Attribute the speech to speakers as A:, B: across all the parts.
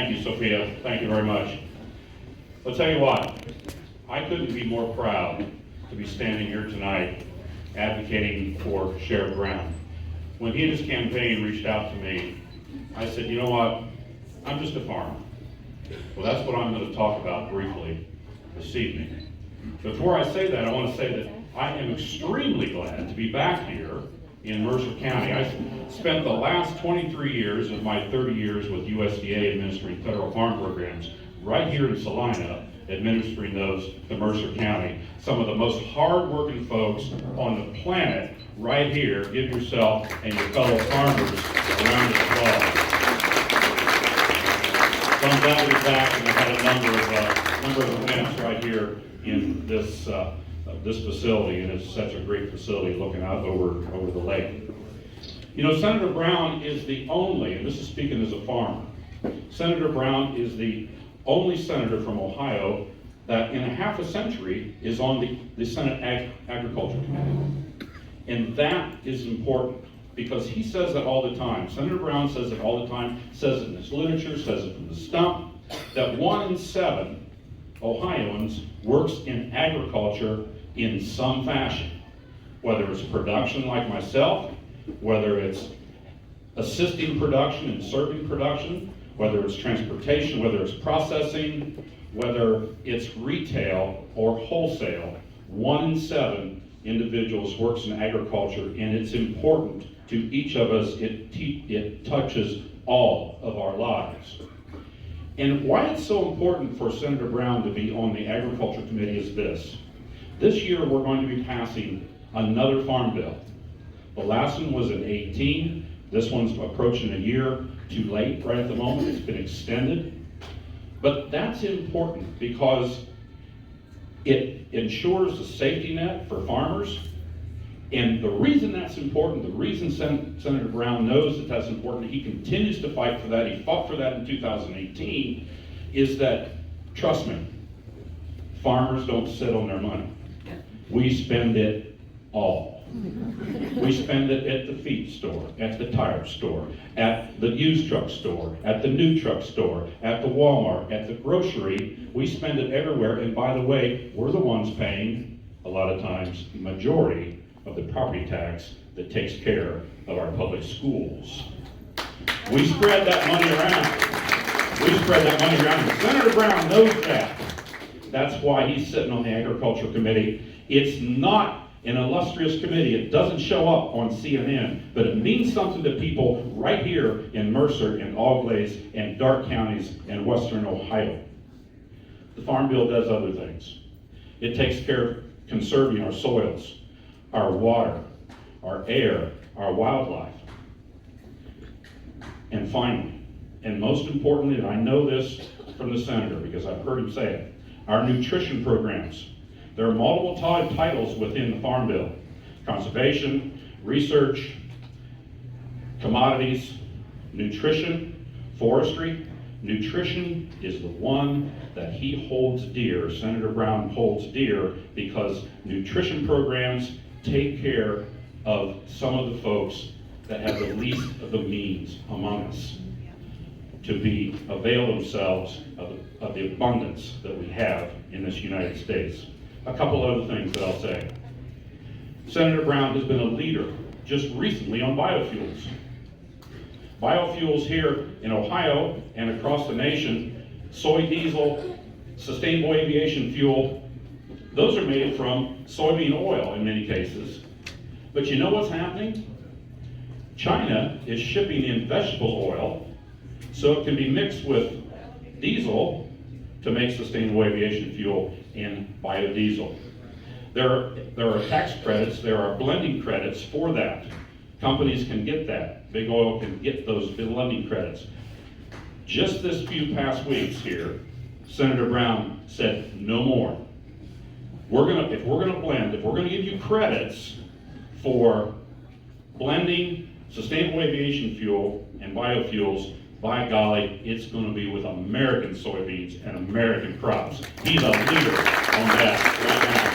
A: Thank you, Sophia. Thank you very much. I'll tell you what, I couldn't be more proud to be standing here tonight advocating for Sherrod Brown. When he and his campaign reached out to me, I said, you know what, I'm just a farmer. Well, that's what I'm going to talk about briefly this evening. Before I say that, I want to say that I am extremely glad to be back here in Mercer County. I spent the last 23 years of my 30 years with USDA administering federal farm programs right here in Salina, administering those to Mercer County. Some of the most hard-working folks on the planet right here. Give yourself and your fellow farmers a round of applause. So I'm glad to be back, and I've had a number of events right here in this facility, and it's such a great facility looking out over the lake. You know, Senator Brown is the only, and this is speaking as a farmer, Senator Brown is the only senator from Ohio that in a half a century is on the Senate Agriculture Committee. And that is important because he says that all the time. Senator Brown says it all the time, says it in his literature, says it from the stump, that 1 in 7 Ohioans works in agriculture in some fashion, whether it's production like myself, whether it's assisting production and serving production, whether it's transportation, whether it's processing, whether it's retail or wholesale. 1 in 7 individuals works in agriculture, and it's important to each of us. It touches all of our lives. And why it's so important for Senator Brown to be on the Agriculture Committee is this. This year we're going to be passing another farm bill. The last one was in 18. This one's approaching a year too late right at the moment. It's been extended. But that's important because it ensures a safety net for farmers. And the reason that's important, the reason Senator Brown knows that that's important, he continues to fight for that, he fought for that in 2018, is that, trust me, farmers don't sit on their money. We spend it all. We spend it at the feed store, at the tire store, at the used truck store, at the new truck store, at the Walmart, at the grocery. We spend it everywhere, and by the way, we're the ones paying, a lot of times, the majority of the property tax that takes care of our public schools. We spread that money around. We spread that money around, and Senator Brown knows that. That's why he's sitting on the Agriculture Committee. It's not an illustrious committee. It doesn't show up on CNN, but it means something to people right here in Mercer and Auglaize and Darke counties and western Ohio. The Farm Bill does other things. It takes care of conserving our soils, our water, our air, our wildlife. And finally, and most importantly, and I know this from the senator because I've heard him say it, our nutrition programs. There are multiple titles within the Farm Bill: conservation, research, commodities, nutrition, forestry. Nutrition is the one that he holds dear, Senator Brown holds dear, because nutrition programs take care of some of the folks that have the least of the means among us to avail themselves of the abundance that we have in this United States. A couple other things that I'll say. Senator Brown has been a leader just recently on biofuels. Biofuels here in Ohio and across the nation, soy diesel, sustainable aviation fuel, those are made from soybean oil in many cases. But you know what's happening? China is shipping in vegetable oil so it can be mixed with diesel to make sustainable aviation fuel and biodiesel. There are tax credits, there are blending credits for that. Companies can get that. Big oil can get those blending credits. Just this few past weeks here, Senator Brown said no more. If we're gonna blend, if we're gonna give you credits for blending sustainable aviation fuel and biofuels, by golly, it's going to be with American soybeans and American crops. He's a leader on that right now.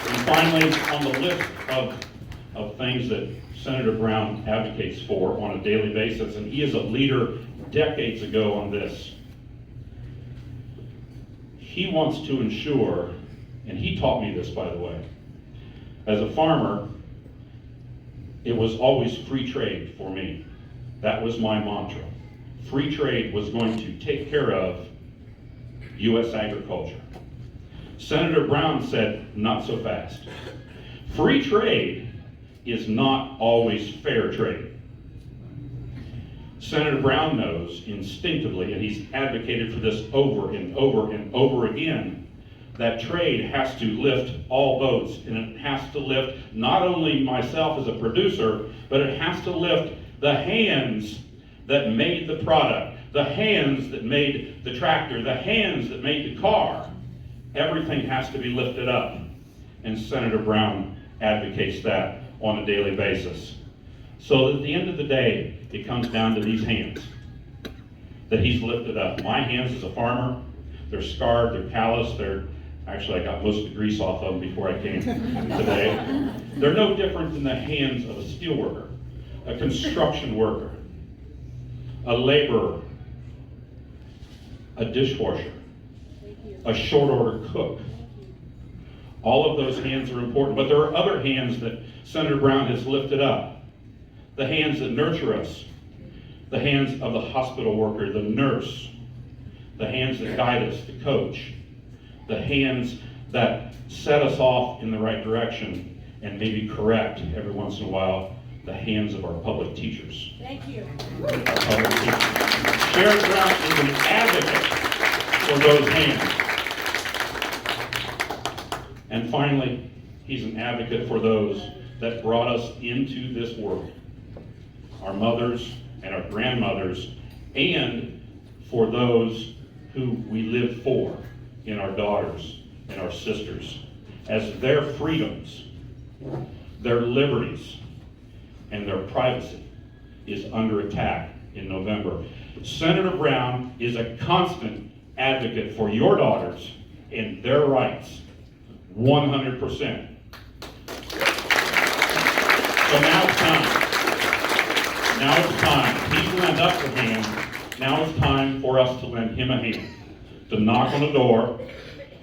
A: And finally, on the list of things that Senator Brown advocates for on a daily basis, and he is a leader decades ago on this. He wants to ensure, and he taught me this, by the way, as a farmer, it was always free trade for me. That was my mantra. Free trade was going to take care of U.S. agriculture. Senator Brown said, not so fast. Free trade is not always fair trade. Senator Brown knows instinctively, and he's advocated for this over and over and over again, that trade has to lift all boats, and it has to lift not only myself as a producer, but it has to lift the hands that made the product, the hands that made the tractor, the hands that made the car. Everything has to be lifted up, and Senator Brown advocates that on a daily basis. So at the end of the day, it comes down to these hands that he's lifted up. My hands as a farmer, they're scarred, they're calloused, actually I got most of the grease off of them before I came today. They're no different than the hands of a steel worker, a construction worker, a laborer, a dishwasher, a short order cook. All of those hands are important, but there are other hands that Senator Brown has lifted up. The hands that nurture us, the hands of the hospital worker, the nurse, the hands that guide us, the coach, the hands that set us off in the right direction and maybe correct every once in a while, the hands of our public teachers.
B: Thank you.
A: Our public teachers. Sherrod Brown is an advocate for those hands. And finally, he's an advocate for those that brought us into this world. Our mothers and our grandmothers, and for those who we live for in our daughters and our sisters, as their freedoms, their liberties, and their privacy is under attack in November. Senator Brown is a constant advocate for your daughters and their rights, 100%. So now it's time. Now it's time. He's lent us a hand. Now it's time for us to lend him a hand. To knock on a door,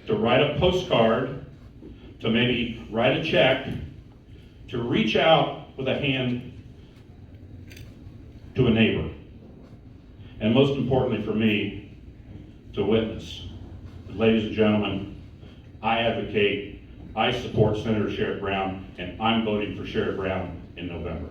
A: to write a postcard, to maybe write a check, to reach out with a hand to a neighbor. And most importantly for me, to witness. Ladies and gentlemen, I advocate, I support Senator Sherrod Brown, and I'm voting for Sherrod Brown in November.